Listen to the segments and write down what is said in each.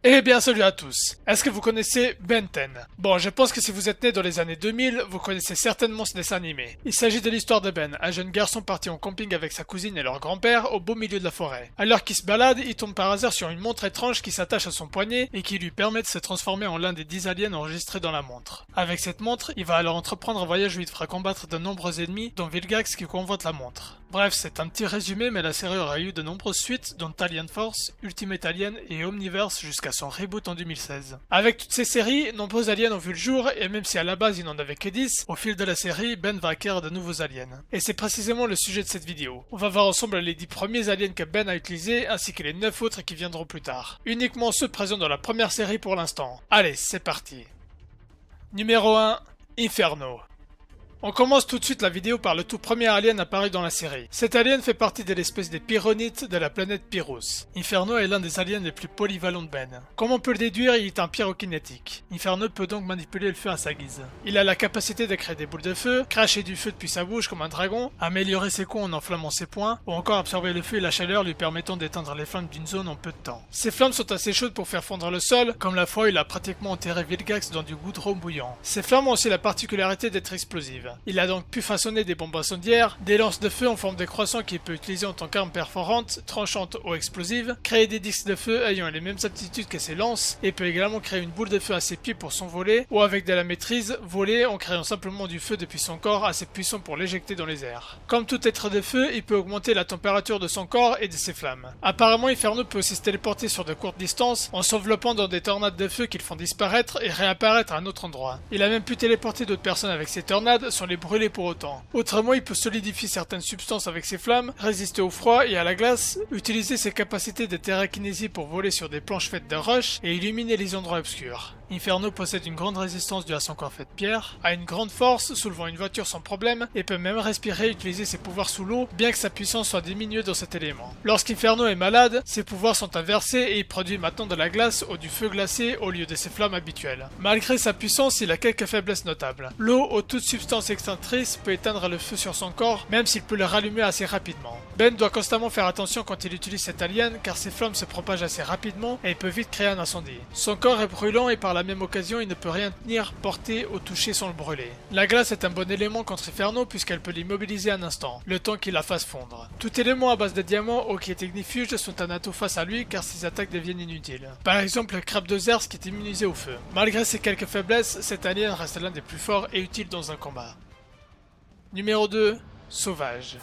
Eh bien salut à tous. Est-ce que vous connaissez Ben 10? Bon, je pense que si vous êtes né dans les années 2000, vous connaissez certainement ce dessin animé. Il s'agit de l'histoire de Ben, un jeune garçon parti en camping avec sa cousine et leur grand-père au beau milieu de la forêt. Alors qu'il se balade, il tombe par hasard sur une montre étrange qui s'attache à son poignet et qui lui permet de se transformer en l'un des 10 aliens enregistrés dans la montre. Avec cette montre, il va alors entreprendre un voyage où il devra combattre de nombreux ennemis, dont Vilgax qui convoite la montre. Bref, c'est un petit résumé, mais la série aura eu de nombreuses suites, dont Alien Force, Ultimate Alien et Omniverse jusqu'à son reboot en 2016. Avec toutes ces séries, nombreux aliens ont vu le jour, et même si à la base il n'en avait que 10, au fil de la série, Ben va acquérir de nouveaux aliens. Et c'est précisément le sujet de cette vidéo. On va voir ensemble les 10 premiers aliens que Ben a utilisés, ainsi que les 9 autres qui viendront plus tard. Uniquement ceux présents dans la première série pour l'instant. Allez, c'est parti. Numéro 1, Inferno. On commence tout de suite la vidéo par le tout premier alien apparu dans la série. Cet alien fait partie de l'espèce des pyronites de la planète Pyrrhus. Inferno est l'un des aliens les plus polyvalents de Ben. Comme on peut le déduire, il est un pyrokinétique. Inferno peut donc manipuler le feu à sa guise. Il a la capacité de créer des boules de feu, cracher du feu depuis sa bouche comme un dragon, améliorer ses coups en enflammant ses poings, ou encore absorber le feu et la chaleur lui permettant d'éteindre les flammes d'une zone en peu de temps. Ces flammes sont assez chaudes pour faire fondre le sol, comme la fois où il a pratiquement enterré Vilgax dans du goudron bouillant. Ces flammes ont aussi la particularité d'être explosives. Il a donc pu façonner des bombes incendiaires, des lances de feu en forme de croissant qu'il peut utiliser en tant qu'arme perforante, tranchante ou explosive, créer des disques de feu ayant les mêmes aptitudes que ses lances, et peut également créer une boule de feu à ses pieds pour s'envoler, ou avec de la maîtrise, voler en créant simplement du feu depuis son corps assez puissant pour l'éjecter dans les airs. Comme tout être de feu, il peut augmenter la température de son corps et de ses flammes. Apparemment, Inferno peut aussi se téléporter sur de courtes distances, en s'enveloppant dans des tornades de feu qui le font disparaître et réapparaître à un autre endroit. Il a même pu téléporter d'autres personnes avec ces tornades sans les brûler pour autant. Autrement, il peut solidifier certaines substances avec ses flammes, résister au froid et à la glace, utiliser ses capacités de télékinésie pour voler sur des planches faites de roches et illuminer les endroits obscurs. Inferno possède une grande résistance due à son corps fait de pierre, a une grande force, soulevant une voiture sans problème, et peut même respirer et utiliser ses pouvoirs sous l'eau, bien que sa puissance soit diminuée dans cet élément. Lorsqu'Inferno est malade, ses pouvoirs sont inversés et il produit maintenant de la glace ou du feu glacé au lieu de ses flammes habituelles. Malgré sa puissance, il a quelques faiblesses notables. L'eau ou toute substance extinctrice peut éteindre le feu sur son corps, même s'il peut le rallumer assez rapidement. Ben doit constamment faire attention quand il utilise cet alien, car ses flammes se propagent assez rapidement et il peut vite créer un incendie. Son corps est brûlant et par la même occasion, il ne peut rien tenir, porter ou toucher sans le brûler. La glace est un bon élément contre Inferno puisqu'elle peut l'immobiliser un instant, le temps qu'il la fasse fondre. Tout élément à base de diamants ou qui est ignifuge sont un atout face à lui car ses attaques deviennent inutiles. Par exemple le crabe de Zers qui est immunisé au feu. Malgré ses quelques faiblesses, cet alien reste l'un des plus forts et utiles dans un combat. Numéro 2, Sauvage.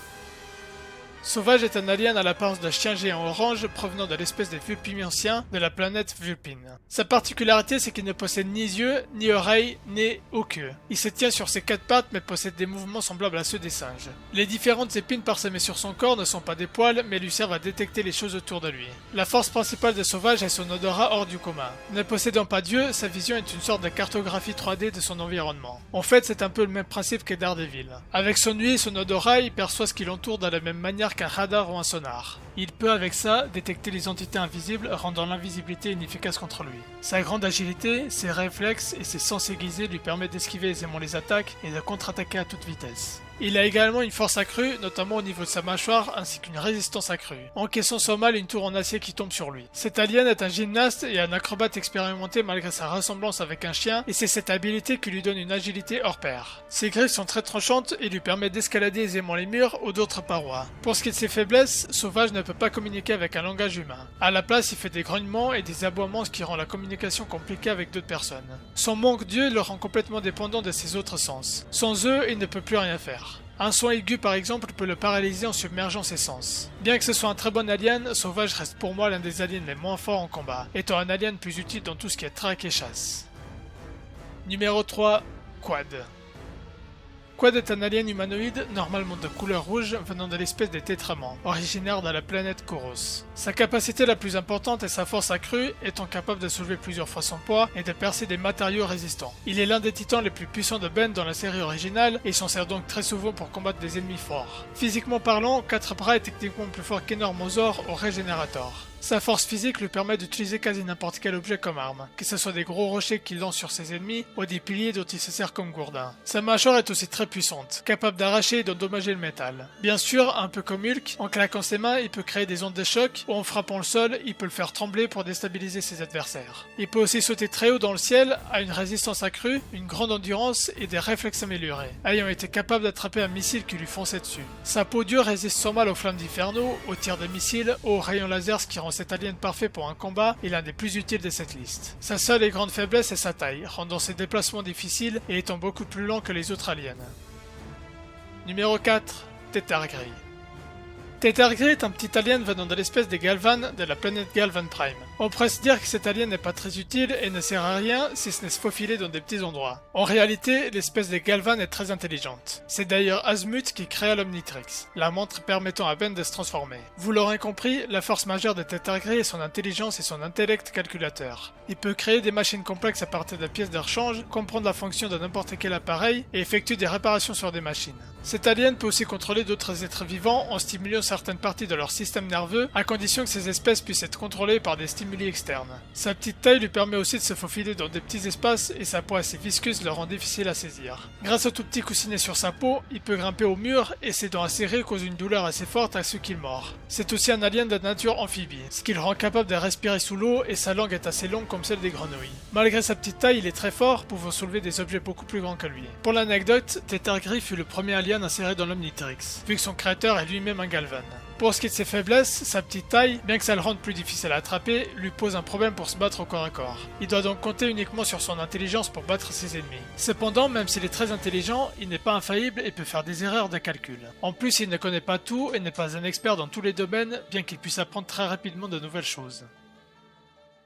Sauvage est un alien à l'apparence d'un chien géant orange provenant de l'espèce des Vulpimianciens de la planète Vulpine. Sa particularité c'est qu'il ne possède ni yeux, ni oreilles, nez ou queue. Il se tient sur ses 4 pattes mais possède des mouvements semblables à ceux des singes. Les différentes épines parsemées sur son corps ne sont pas des poils mais lui servent à détecter les choses autour de lui. La force principale de Sauvage est son odorat hors du commun. Ne possédant pas d'yeux, sa vision est une sorte de cartographie 3D de son environnement. En fait c'est un peu le même principe que Daredevil. Avec son ouïe et son odorat, il perçoit ce qui l'entoure de la même manière qu'un radar ou un sonar. Il peut avec ça détecter les entités invisibles, rendant l'invisibilité inefficace contre lui. Sa grande agilité, ses réflexes et ses sens aiguisés lui permettent d'esquiver aisément les attaques et de contre-attaquer à toute vitesse. Il a également une force accrue, notamment au niveau de sa mâchoire, ainsi qu'une résistance accrue, encaissant sans mal une tour en acier qui tombe sur lui. Cet alien est un gymnaste et un acrobate expérimenté malgré sa ressemblance avec un chien, et c'est cette habilité qui lui donne une agilité hors pair. Ses griffes sont très tranchantes et lui permettent d'escalader aisément les murs ou d'autres parois. Pour ce qui est de ses faiblesses, Sauvage ne peut pas communiquer avec un langage humain. À la place, il fait des grognements et des aboiements, ce qui rend la communication compliquée avec d'autres personnes. Son manque d'yeux le rend complètement dépendant de ses autres sens. Sans eux, il ne peut plus rien faire. Un son aigu par exemple peut le paralyser en submergeant ses sens. Bien que ce soit un très bon alien, Sauvage reste pour moi l'un des aliens les moins forts en combat, étant un alien plus utile dans tout ce qui est traque et chasse. Numéro 3, Quad. Quad est un alien humanoïde, normalement de couleur rouge, venant de l'espèce des Tétramans, originaire de la planète Koros. Sa capacité la plus importante est sa force accrue, étant capable de soulever plusieurs fois son poids et de percer des matériaux résistants. Il est l'un des titans les plus puissants de Ben dans la série originale et s'en sert donc très souvent pour combattre des ennemis forts. Physiquement parlant, 4 bras est techniquement plus fort qu'Enormosaur au Régénérator. Sa force physique lui permet d'utiliser quasi n'importe quel objet comme arme, que ce soit des gros rochers qu'il lance sur ses ennemis ou des piliers dont il se sert comme gourdin. Sa mâchoire est aussi très puissante, capable d'arracher et d'endommager le métal. Bien sûr, un peu comme Hulk, en claquant ses mains, il peut créer des ondes de choc ou en frappant le sol, il peut le faire trembler pour déstabiliser ses adversaires. Il peut aussi sauter très haut dans le ciel, a une résistance accrue, une grande endurance et des réflexes améliorés, ayant été capable d'attraper un missile qui lui fonçait dessus. Sa peau dure résiste sans mal aux flammes d'inferno, aux tirs de missiles, aux rayons laser, ce qui rend cet alien parfait pour un combat et l'un des plus utiles de cette liste. Sa seule et grande faiblesse est sa taille, rendant ses déplacements difficiles et étant beaucoup plus lent que les autres aliens. Numéro 4. Tétard gris. Tétard gris est un petit alien venant de l'espèce des Galvan de la planète Galvan Prime. On pourrait se dire que cet alien n'est pas très utile et ne sert à rien si ce n'est se faufiler dans des petits endroits. En réalité, l'espèce des Galvan est très intelligente. C'est d'ailleurs Azimuth qui créa l'Omnitrix, la montre permettant à Ben de se transformer. Vous l'aurez compris, la force majeure de Tétard gris est son intelligence et son intellect calculateur. Il peut créer des machines complexes à partir de pièces de rechange, comprendre la fonction de n'importe quel appareil et effectuer des réparations sur des machines. Cet alien peut aussi contrôler d'autres êtres vivants en stimulant certaines parties de leur système nerveux, à condition que ces espèces puissent être contrôlées par des stimuli externes. Sa petite taille lui permet aussi de se faufiler dans des petits espaces et sa peau assez visqueuse le rend difficile à saisir. Grâce au tout petit coussinet sur sa peau, il peut grimper au mur et ses dents acérées causent une douleur assez forte à ceux qui le mordent. C'est aussi un alien de nature amphibie, ce qui le rend capable de respirer sous l'eau et sa langue est assez longue comme celle des grenouilles. Malgré sa petite taille, il est très fort, pouvant soulever des objets beaucoup plus grands que lui. Pour l'anecdote, Tétard gris fut le premier alien inséré dans l'Omnitrix, vu que son créateur est lui-même un Galvan. Pour ce qui est de ses faiblesses, sa petite taille, bien que ça le rende plus difficile à attraper, lui pose un problème pour se battre au corps à corps. Il doit donc compter uniquement sur son intelligence pour battre ses ennemis. Cependant, même s'il est très intelligent, il n'est pas infaillible et peut faire des erreurs de calcul. En plus, il ne connaît pas tout et n'est pas un expert dans tous les domaines, bien qu'il puisse apprendre très rapidement de nouvelles choses.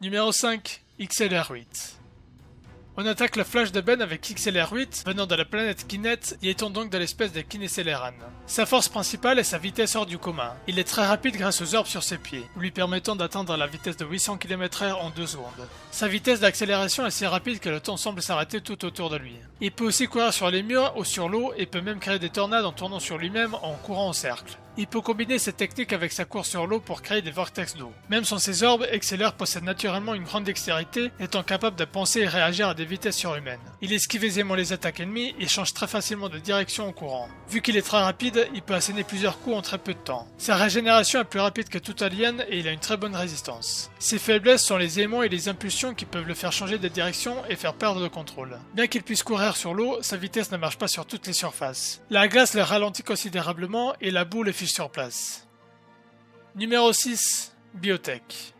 Numéro 5. XLR8. On attaque le flash de Ben avec XLR8, venant de la planète Kinet et étant donc de l'espèce des Kinécéléranes. Sa force principale est sa vitesse hors du commun. Il est très rapide grâce aux orbes sur ses pieds, lui permettant d'atteindre la vitesse de 800 km/h en 2 secondes. Sa vitesse d'accélération est si rapide que le temps semble s'arrêter tout autour de lui. Il peut aussi courir sur les murs ou sur l'eau et peut même créer des tornades en tournant sur lui-même en courant en cercle. Il peut combiner cette technique avec sa course sur l'eau pour créer des vortex d'eau. Même sans ses orbes, XLR possède naturellement une grande dextérité, étant capable de penser et réagir à des vitesses surhumaines. Il esquive aisément les attaques ennemies et change très facilement de direction en courant. Vu qu'il est très rapide, il peut asséner plusieurs coups en très peu de temps. Sa régénération est plus rapide que tout alien et il a une très bonne résistance. Ses faiblesses sont les aimants et les impulsions qui peuvent le faire changer de direction et faire perdre le contrôle. Bien qu'il puisse courir sur l'eau, sa vitesse ne marche pas sur toutes les surfaces. La glace le ralentit considérablement et la boue le fiche sur place. Numéro 6. Biotech.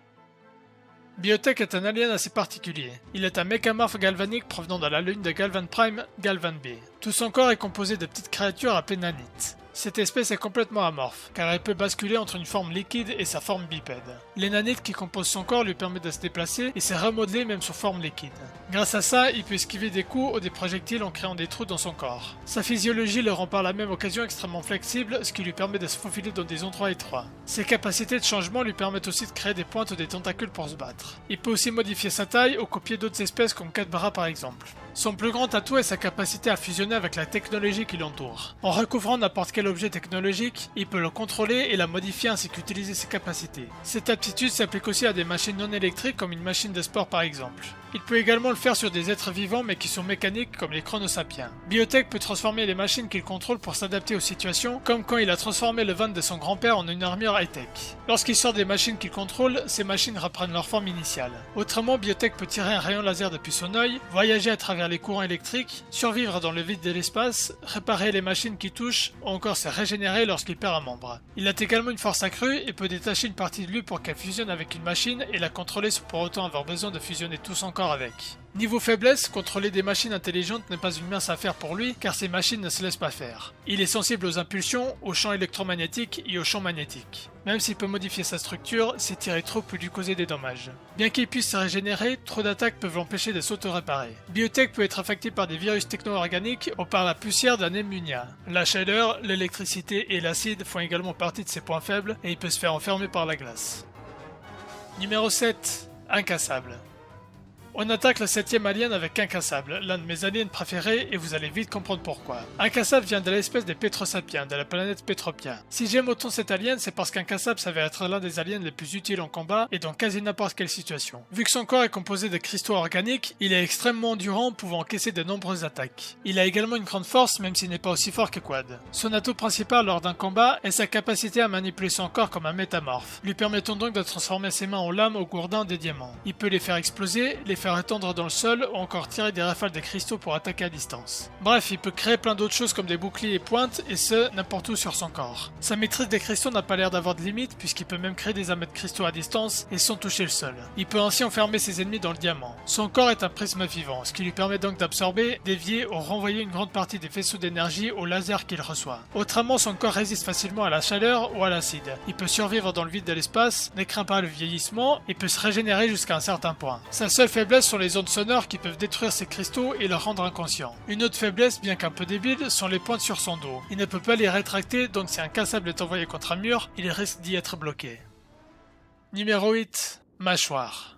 Biotech est un alien assez particulier. Il est un mécamorphe galvanique provenant de la lune de Galvan Prime, Galvan B. Tout son corps est composé de petites créatures appelées nanites. Cette espèce est complètement amorphe, car elle peut basculer entre une forme liquide et sa forme bipède. Les nanites qui composent son corps lui permettent de se déplacer et s'est remodelé même sous forme liquide. Grâce à ça, il peut esquiver des coups ou des projectiles en créant des trous dans son corps. Sa physiologie le rend par la même occasion extrêmement flexible, ce qui lui permet de se faufiler dans des endroits étroits. Ses capacités de changement lui permettent aussi de créer des pointes ou des tentacules pour se battre. Il peut aussi modifier sa taille ou copier d'autres espèces comme 4 bras par exemple. Son plus grand atout est sa capacité à fusionner avec la technologie qui l'entoure. En recouvrant n'importe quel objet technologique, il peut le contrôler et la modifier ainsi qu'utiliser ses capacités. Cette aptitude s'applique aussi à des machines non électriques comme une machine de sport par exemple. Il peut également le faire sur des êtres vivants mais qui sont mécaniques comme les chronosapiens. Biotech peut transformer les machines qu'il contrôle pour s'adapter aux situations, comme quand il a transformé le van de son grand-père en une armure high-tech. Lorsqu'il sort des machines qu'il contrôle, ces machines reprennent leur forme initiale. Autrement, Biotech peut tirer un rayon laser depuis son œil, voyager à travers les courants électriques, survivre dans le vide de l'espace, réparer les machines qui touchent, ou encore se régénérer lorsqu'il perd un membre. Il a également une force accrue et peut détacher une partie de lui pour qu'elle fusionne avec une machine et la contrôler sans pour autant avoir besoin de fusionner tout son corps avec. Niveau faiblesse, contrôler des machines intelligentes n'est pas une mince affaire pour lui car ces machines ne se laissent pas faire. Il est sensible aux impulsions, aux champs électromagnétiques et aux champs magnétiques. Même s'il peut modifier sa structure, s'étirer trop peut lui causer des dommages. Bien qu'il puisse se régénérer, trop d'attaques peuvent l'empêcher de s'auto-réparer. Biotech peut être affecté par des virus techno-organiques ou par la poussière d'un Emmunia. La chaleur, l'électricité et l'acide font également partie de ses points faibles et il peut se faire enfermer par la glace. Numéro 7. Incassable. On attaque le 7ème alien avec Incassable, l'un de mes aliens préférés et vous allez vite comprendre pourquoi. Incassable vient de l'espèce des Petrosapiens, de la planète Petropia. Si j'aime autant cet alien, c'est parce qu'Incassable s'avère être l'un des aliens les plus utiles en combat et dans quasi n'importe quelle situation. Vu que son corps est composé de cristaux organiques, il est extrêmement endurant, pouvant encaisser de nombreuses attaques. Il a également une grande force, même s'il n'est pas aussi fort que Quad. Son atout principal lors d'un combat est sa capacité à manipuler son corps comme un métamorphe, lui permettant donc de transformer ses mains en lames, au gourdin, des diamants. Il peut les faire exploser, les faire étendre dans le sol ou encore tirer des rafales de cristaux pour attaquer à distance. Bref, il peut créer plein d'autres choses comme des boucliers et pointes, et ce, n'importe où sur son corps. Sa maîtrise des cristaux n'a pas l'air d'avoir de limite, puisqu'il peut même créer des amas de cristaux à distance et sans toucher le sol. Il peut ainsi enfermer ses ennemis dans le diamant. Son corps est un prisme vivant, ce qui lui permet donc d'absorber, dévier ou renvoyer une grande partie des faisceaux d'énergie au laser qu'il reçoit. Autrement, son corps résiste facilement à la chaleur ou à l'acide. Il peut survivre dans le vide de l'espace, ne craint pas le vieillissement et peut se régénérer jusqu'à un certain point. Sa seule faiblesse sont les ondes sonores qui peuvent détruire ses cristaux et le rendre inconscient. Une autre faiblesse, bien qu'un peu débile, sont les pointes sur son dos. Il ne peut pas les rétracter, donc si Incassable est envoyé contre un mur, il risque d'y être bloqué. Numéro 8. Mâchoire.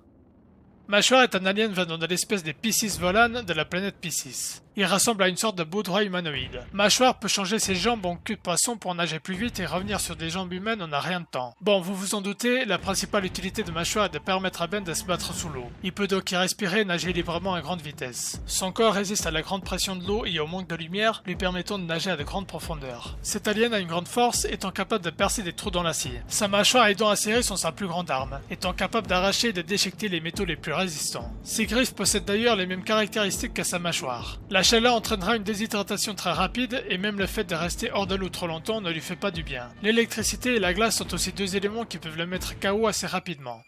Mâchoire est un alien venant de l'espèce des Piscis Volan de la planète Piscis. Il ressemble à une sorte de baudroie humanoïde. Mâchoire peut changer ses jambes en cul de poisson pour nager plus vite et revenir sur des jambes humaines en un rien de temps. Bon, vous vous en doutez, la principale utilité de Mâchoire est de permettre à Ben de se battre sous l'eau. Il peut donc y respirer et nager librement à grande vitesse. Son corps résiste à la grande pression de l'eau et au manque de lumière, lui permettant de nager à de grandes profondeurs. Cet alien a une grande force, étant capable de percer des trous dans l'acier. Sa mâchoire et dents acérées sont sa plus grande arme, étant capable d'arracher et de déchiqueter les métaux les plus résistants. Ses griffes possèdent d'ailleurs les mêmes caractéristiques que sa mâchoire. La chaleur entraînera une déshydratation très rapide et même le fait de rester hors de l'eau trop longtemps ne lui fait pas du bien. L'électricité et la glace sont aussi deux éléments qui peuvent le mettre KO assez rapidement.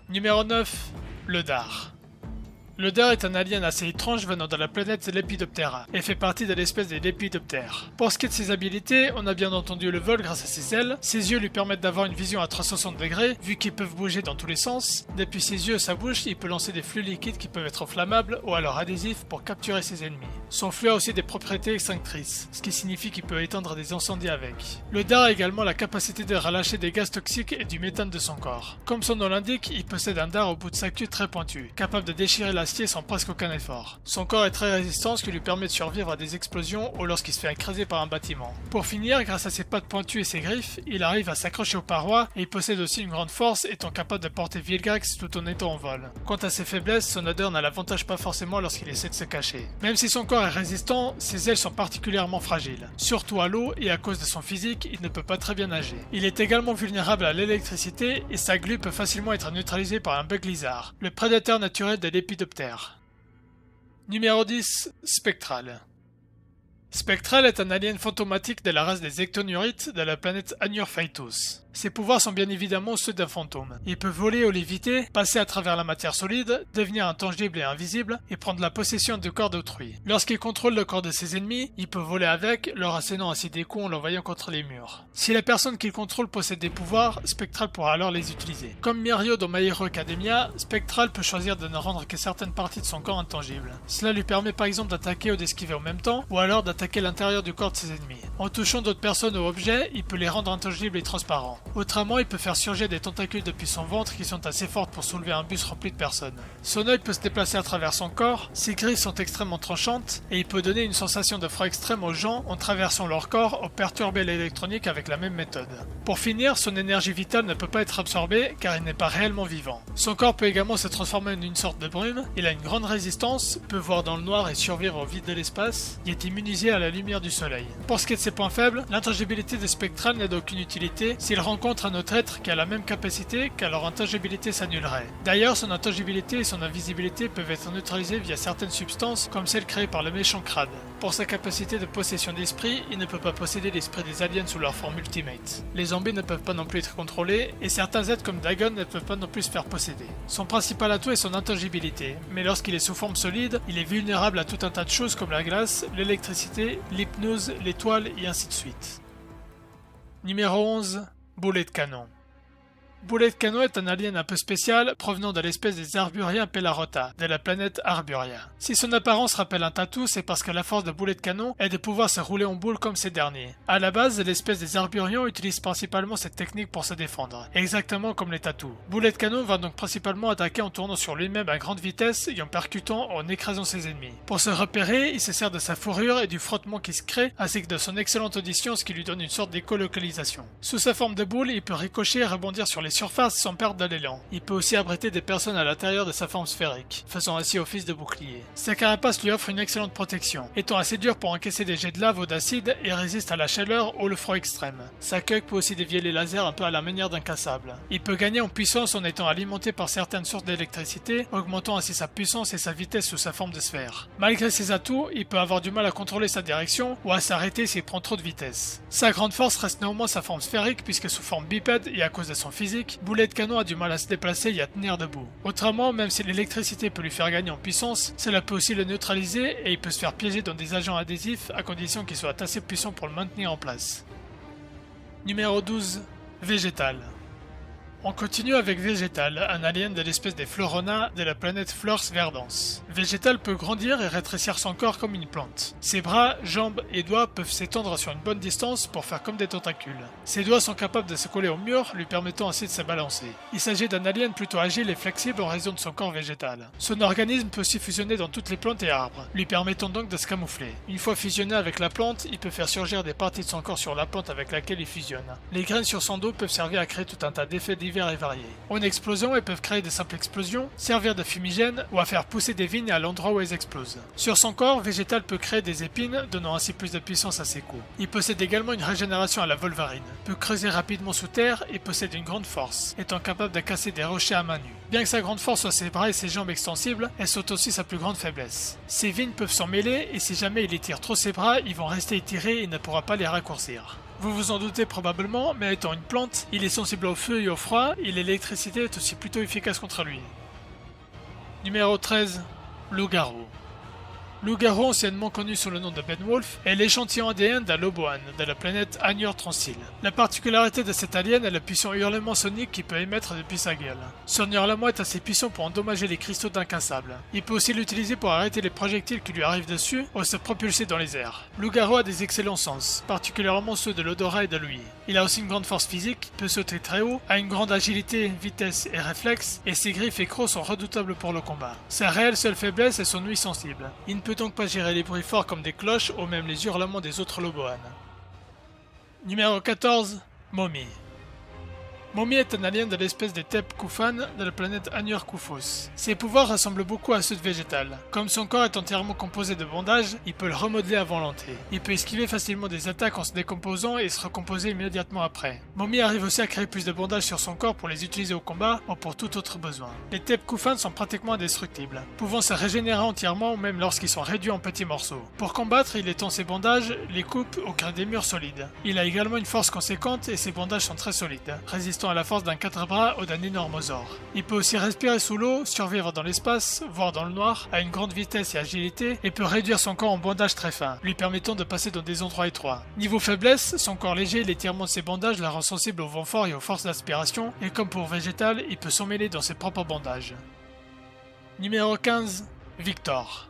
Numéro 9. Le dard. Le dard est un alien assez étrange venant de la planète Lepidoptera et fait partie de l'espèce des lépidoptères. Pour ce qui est de ses habilités, on a bien entendu le vol grâce à ses ailes. Ses yeux lui permettent d'avoir une vision à 360 degrés, vu qu'ils peuvent bouger dans tous les sens. Depuis ses yeux et sa bouche, il peut lancer des flux liquides qui peuvent être inflammables ou alors adhésifs pour capturer ses ennemis. Son flux a aussi des propriétés extinctrices, ce qui signifie qu'il peut éteindre des incendies avec. Le dard a également la capacité de relâcher des gaz toxiques et du méthane de son corps. Comme son nom l'indique, il possède un dard au bout de sa queue très pointu, capable de déchirer l'acier sans presque aucun effort. Son corps est très résistant, ce qui lui permet de survivre à des explosions ou lorsqu'il se fait écraser par un bâtiment. Pour finir, grâce à ses pattes pointues et ses griffes, il arrive à s'accrocher aux parois et il possède aussi une grande force, étant capable de porter Vilgax tout en étant en vol. Quant à ses faiblesses, son odeur n'a l'avantage pas forcément lorsqu'il essaie de se cacher. Même si son corps est résistant, ses ailes sont particulièrement fragiles. Surtout à l'eau et à cause de son physique, il ne peut pas très bien nager. Il est également vulnérable à l'électricité et sa glu peut facilement être neutralisée par un bug lizard, le prédateur naturel de l'épidoptère. Numéro 10. Spectral. Spectral est un alien fantomatique de la race des ectonurites de la planète Anurphaitos. Ses pouvoirs sont bien évidemment ceux d'un fantôme. Il peut voler ou léviter, passer à travers la matière solide, devenir intangible et invisible, et prendre la possession de corps d'autrui. Lorsqu'il contrôle le corps de ses ennemis, il peut voler avec, leur assénant ainsi des coups en l'envoyant contre les murs. Si la personne qu'il contrôle possède des pouvoirs, Spectral pourra alors les utiliser. Comme Mirio dans My Hero Academia, Spectral peut choisir de ne rendre que certaines parties de son corps intangibles. Cela lui permet par exemple d'attaquer ou d'esquiver en même temps, ou alors d'attaquer l'intérieur du corps de ses ennemis. En touchant d'autres personnes ou objets, il peut les rendre intangibles et transparents. Autrement, il peut faire surgir des tentacules depuis son ventre qui sont assez fortes pour soulever un bus rempli de personnes. Son œil peut se déplacer à travers son corps, ses griffes sont extrêmement tranchantes, et il peut donner une sensation de froid extrême aux gens en traversant leur corps ou perturber l'électronique avec la même méthode. Pour finir, son énergie vitale ne peut pas être absorbée car il n'est pas réellement vivant. Son corps peut également se transformer en une sorte de brume, il a une grande résistance, peut voir dans le noir et survivre au vide de l'espace, il est immunisé à la lumière du soleil. Pour ce qui est de ses points faibles, l'intangibilité de Spectral n'a d'aucune utilité s'il rencontre un autre être qui a la même capacité car leur intangibilité s'annulerait. D'ailleurs, son intangibilité et son invisibilité peuvent être neutralisées via certaines substances comme celles créées par le méchant Crade. Pour sa capacité de possession d'esprit, il ne peut pas posséder l'esprit des aliens sous leur forme ultimate. Les zombies ne peuvent pas non plus être contrôlés et certains êtres comme Dagon ne peuvent pas non plus se faire posséder. Son principal atout est son intangibilité, mais lorsqu'il est sous forme solide, il est vulnérable à tout un tas de choses comme la glace, l'électricité, l'hypnose, l'étoile et ainsi de suite. Numéro 11. Boulet de canon. Boulet de Canon est un alien un peu spécial provenant de l'espèce des Arburiens Pelarota, de la planète Arburia. Si son apparence rappelle un tatou, c'est parce que la force de Boulet de Canon est de pouvoir se rouler en boule comme ces derniers. À la base, l'espèce des Arburiens utilise principalement cette technique pour se défendre, exactement comme les tatous. Boulet de Canon va donc principalement attaquer en tournant sur lui-même à grande vitesse et en percutant en écrasant ses ennemis. Pour se repérer, il se sert de sa fourrure et du frottement qui se crée, ainsi que de son excellente audition, ce qui lui donne une sorte d'écolocalisation. Sous sa forme de boule, il peut ricocher et rebondir sur les surfaces sans perdre de l'élan. Il peut aussi abriter des personnes à l'intérieur de sa forme sphérique, faisant ainsi office de bouclier. Sa carapace lui offre une excellente protection, étant assez dur pour encaisser des jets de lave ou d'acide et résiste à la chaleur ou le froid extrême. Sa queue peut aussi dévier les lasers un peu à la manière d'un cassable. Il peut gagner en puissance en étant alimenté par certaines sources d'électricité, augmentant ainsi sa puissance et sa vitesse sous sa forme de sphère. Malgré ses atouts, il peut avoir du mal à contrôler sa direction ou à s'arrêter s'il prend trop de vitesse. Sa grande force reste néanmoins sa forme sphérique puisque sous forme bipède et à cause de son physique, Boulet de Canon a du mal à se déplacer et à tenir debout. Autrement, même si l'électricité peut lui faire gagner en puissance, cela peut aussi le neutraliser et il peut se faire piéger dans des agents adhésifs à condition qu'il soit assez puissant pour le maintenir en place. Numéro 12. Végétal. On continue avec Végétal, un alien de l'espèce des Florona de la planète Flors Verdans. Végétal peut grandir et rétrécir son corps comme une plante. Ses bras, jambes et doigts peuvent s'étendre sur une bonne distance pour faire comme des tentacules. Ses doigts sont capables de se coller au mur, lui permettant ainsi de se balancer. Il s'agit d'un alien plutôt agile et flexible en raison de son corps végétal. Son organisme peut aussi fusionner dans toutes les plantes et arbres, lui permettant donc de se camoufler. Une fois fusionné avec la plante, il peut faire surgir des parties de son corps sur la plante avec laquelle il fusionne. Les graines sur son dos peuvent servir à créer tout un tas d'effets divers et variés. En explosion, elles peuvent créer des simples explosions, servir de fumigène ou à faire pousser des vignes à l'endroit où elles explosent. Sur son corps, Végétal peut créer des épines, donnant ainsi plus de puissance à ses coups. Il possède également une régénération à la Wolverine, peut creuser rapidement sous terre et possède une grande force, étant capable de casser des rochers à main nue. Bien que sa grande force soit ses bras et ses jambes extensibles, elles sont aussi sa plus grande faiblesse. Ses vignes peuvent s'en mêler et si jamais il étire trop ses bras, ils vont rester étirés et il ne pourra pas les raccourcir. Vous vous en doutez probablement, mais étant une plante, il est sensible au feu et au froid, et l'électricité est aussi plutôt efficace contre lui. Numéro 13. Loup-garou. Loup-garou, anciennement connu sous le nom de Benwolf, est l'échantillon ADN d'un Loboan de la planète Anur-Transil. La particularité de cet alien est le puissant hurlement sonique qu'il peut émettre depuis sa gueule. Son hurlement est assez puissant pour endommager les cristaux d'incassable. Il peut aussi l'utiliser pour arrêter les projectiles qui lui arrivent dessus ou se propulser dans les airs. Loup-garou a des excellents sens, particulièrement ceux de l'odorat et de l'ouïe. Il a aussi une grande force physique, peut sauter très haut, a une grande agilité, vitesse et réflexe, et ses griffes et crocs sont redoutables pour le combat. Sa réelle seule faiblesse est son ouïe sensible. Il ne peut donc pas gérer les bruits forts comme des cloches ou même les hurlements des autres Loboan. Numéro 14. Momie. Momie est un alien de l'espèce des Tep Kufan de la planète Anur-Kufos. Ses pouvoirs ressemblent beaucoup à ceux de Végétal. Comme son corps est entièrement composé de bandages, il peut le remodeler à volonté. Il peut esquiver facilement des attaques en se décomposant et se recomposer immédiatement après. Momie arrive aussi à créer plus de bandages sur son corps pour les utiliser au combat ou pour tout autre besoin. Les Tep Kufan sont pratiquement indestructibles, pouvant se régénérer entièrement même lorsqu'ils sont réduits en petits morceaux. Pour combattre, il étend ses bandages, les coupe ou crée des murs solides. Il a également une force conséquente et ses bandages sont très solides, résistant à la force d'un 4 bras ou d'un énormosaure. Il peut aussi respirer sous l'eau, survivre dans l'espace, voire dans le noir, à une grande vitesse et agilité, et peut réduire son corps en bandage très fin, lui permettant de passer dans des endroits étroits. Niveau faiblesse, son corps léger et l'étirement de ses bandages la rend sensible au vent fort et aux forces d'aspiration, et comme pour Végétal, il peut s'emmêler dans ses propres bandages. Numéro 15. Victor.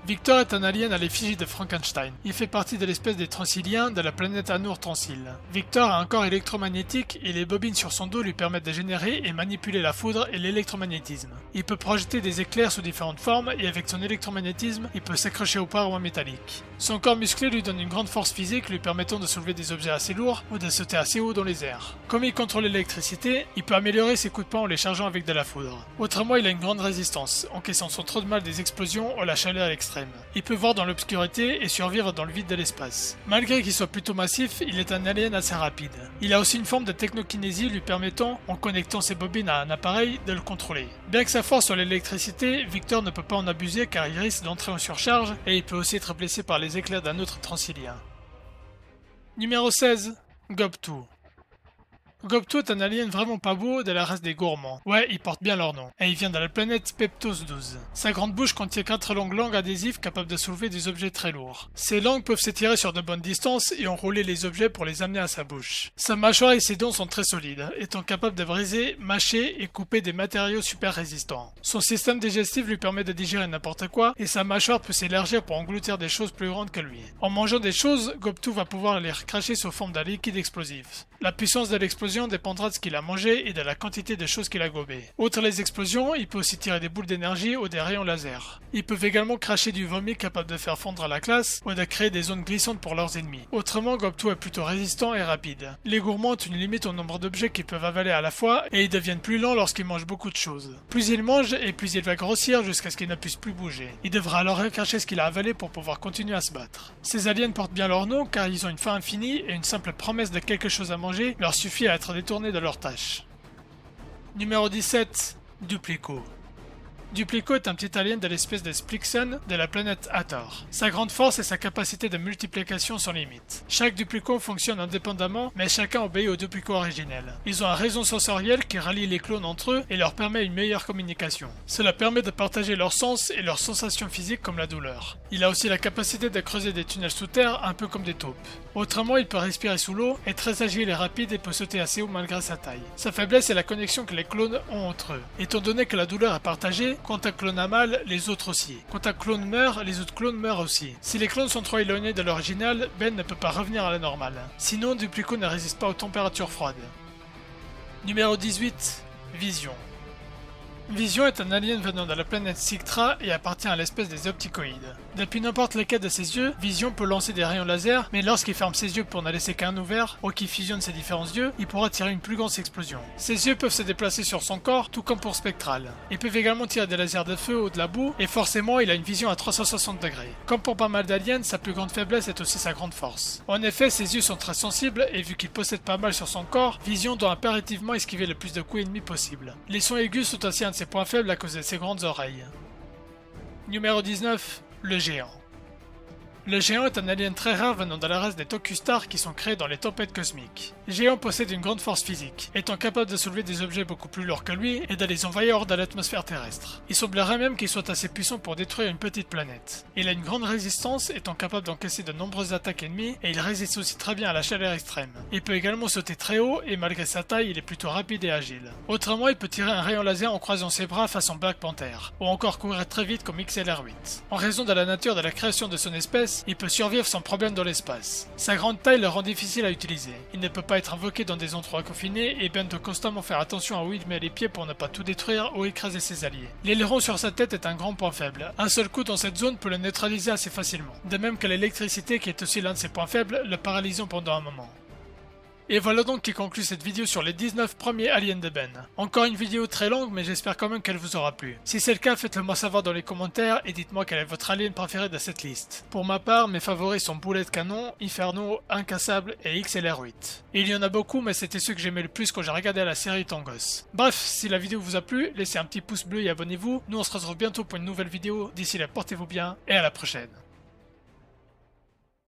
Victor est un alien à l'effigie de Frankenstein. Il fait partie de l'espèce des Transiliens de la planète Anur-Transil. Victor a un corps électromagnétique et les bobines sur son dos lui permettent de générer et manipuler la foudre et l'électromagnétisme. Il peut projeter des éclairs sous différentes formes et avec son électromagnétisme, il peut s'accrocher aux parois métalliques. Son corps musclé lui donne une grande force physique lui permettant de soulever des objets assez lourds ou de sauter assez haut dans les airs. Comme il contrôle l'électricité, il peut améliorer ses coups de poing en les chargeant avec de la foudre. Autrement, il a une grande résistance, encaissant sans trop de mal des explosions ou la chaleur extrême. Il peut voir dans l'obscurité et survivre dans le vide de l'espace. Malgré qu'il soit plutôt massif, il est un alien assez rapide. Il a aussi une forme de technokinésie lui permettant, en connectant ses bobines à un appareil, de le contrôler. Bien que sa force sur l'électricité, Victor ne peut pas en abuser car il risque d'entrer en surcharge et il peut aussi être blessé par les éclairs d'un autre Transilien. Numéro 16. Gobtu. Gobtu est un alien vraiment pas beau de la race des gourmands. Ouais, il porte bien leur nom. Et il vient de la planète Peptos 12. Sa grande bouche contient 4 longues langues adhésives capables de soulever des objets très lourds. Ces langues peuvent s'étirer sur de bonnes distances et enrouler les objets pour les amener à sa bouche. Sa mâchoire et ses dents sont très solides, étant capables de briser, mâcher et couper des matériaux super résistants. Son système digestif lui permet de digérer n'importe quoi et sa mâchoire peut s'élargir pour engloutir des choses plus grandes que lui. En mangeant des choses, Gobtu va pouvoir les recracher sous forme d'un liquide explosif. La puissance de l'explosion dépendra de ce qu'il a mangé et de la quantité de choses qu'il a gobées. Outre les explosions, il peut aussi tirer des boules d'énergie ou des rayons laser. Ils peuvent également cracher du vomi capable de faire fondre la classe ou de créer des zones glissantes pour leurs ennemis. Autrement, Gobtu est plutôt résistant et rapide. Les gourmands ont une limite au nombre d'objets qu'ils peuvent avaler à la fois et ils deviennent plus lents lorsqu'ils mangent beaucoup de choses. Plus il mange et plus il va grossir jusqu'à ce qu'il ne puisse plus bouger. Il devra alors recracher ce qu'il a avalé pour pouvoir continuer à se battre. Ces aliens portent bien leur nom car ils ont une faim infinie et une simple promesse de quelque chose à manger leur suffit à être détournés de leur tâche. Numéro 17. Duplico. Duplico est un petit alien de l'espèce de Splixon de la planète Hathor. Sa grande force et sa capacité de multiplication sont limites. Chaque Duplico fonctionne indépendamment, mais chacun obéit au Duplico originel. Ils ont un réseau sensoriel qui relie les clones entre eux et leur permet une meilleure communication. Cela permet de partager leurs sens et leurs sensations physiques comme la douleur. Il a aussi la capacité de creuser des tunnels sous terre un peu comme des taupes. Autrement, il peut respirer sous l'eau, est très agile et rapide et peut sauter assez haut malgré sa taille. Sa faiblesse est la connexion que les clones ont entre eux. Étant donné que la douleur est partagée, quand un clone a mal, les autres aussi. Quand un clone meurt, les autres clones meurent aussi. Si les clones sont trop éloignés de l'original, Ben ne peut pas revenir à la normale. Sinon, Duplico ne résiste pas aux températures froides. Numéro 18. Vision. Vision est un alien venant de la planète Sigtra et appartient à l'espèce des opticoïdes. Depuis n'importe lequel de ses yeux, Vision peut lancer des rayons laser, mais lorsqu'il ferme ses yeux pour ne laisser qu'un ouvert, ou qu'il fusionne ses différents yeux, il pourra tirer une plus grande explosion. Ses yeux peuvent se déplacer sur son corps, tout comme pour Spectral. Ils peuvent également tirer des lasers de feu ou de la boue, et forcément il a une vision à 360 degrés. Comme pour pas mal d'aliens, sa plus grande faiblesse est aussi sa grande force. En effet, ses yeux sont très sensibles, et vu qu'il possède pas mal sur son corps, Vision doit impérativement esquiver le plus de coups ennemis possible. Les sons aigus sont aussi un de ses points faibles à cause de ses grandes oreilles. Numéro 19. Le géant. Le géant est un alien très rare venant de la race des Tokustar qui sont créés dans les tempêtes cosmiques. Le géant possède une grande force physique, étant capable de soulever des objets beaucoup plus lourds que lui et de les envoyer hors de l'atmosphère terrestre. Il semblerait même qu'il soit assez puissant pour détruire une petite planète. Il a une grande résistance, étant capable d'encaisser de nombreuses attaques ennemies et il résiste aussi très bien à la chaleur extrême. Il peut également sauter très haut et malgré sa taille, il est plutôt rapide et agile. Autrement, il peut tirer un rayon laser en croisant ses bras façon Black Panther, ou encore courir très vite comme XLR8. En raison de la nature de la création de son espèce, il peut survivre sans problème dans l'espace. Sa grande taille le rend difficile à utiliser. Il ne peut pas être invoqué dans des endroits confinés et Ben doit constamment faire attention à où il met les pieds pour ne pas tout détruire ou écraser ses alliés. L'aileron sur sa tête est un grand point faible. Un seul coup dans cette zone peut le neutraliser assez facilement. De même que l'électricité qui est aussi l'un de ses points faibles, le paralysant pendant un moment. Et voilà donc qui conclut cette vidéo sur les 19 premiers aliens de Ben. Encore une vidéo très longue, mais j'espère quand même qu'elle vous aura plu. Si c'est le cas, faites-le moi savoir dans les commentaires et dites-moi quel est votre alien préféré de cette liste. Pour ma part, mes favoris sont Boulet de Canon, Inferno, Incassable et XLR8. Et il y en a beaucoup, mais c'était ceux que j'aimais le plus quand j'ai regardé la série Tangos. Bref, si la vidéo vous a plu, laissez un petit pouce bleu et abonnez-vous. Nous on se retrouve bientôt pour une nouvelle vidéo. D'ici là, portez-vous bien et à la prochaine.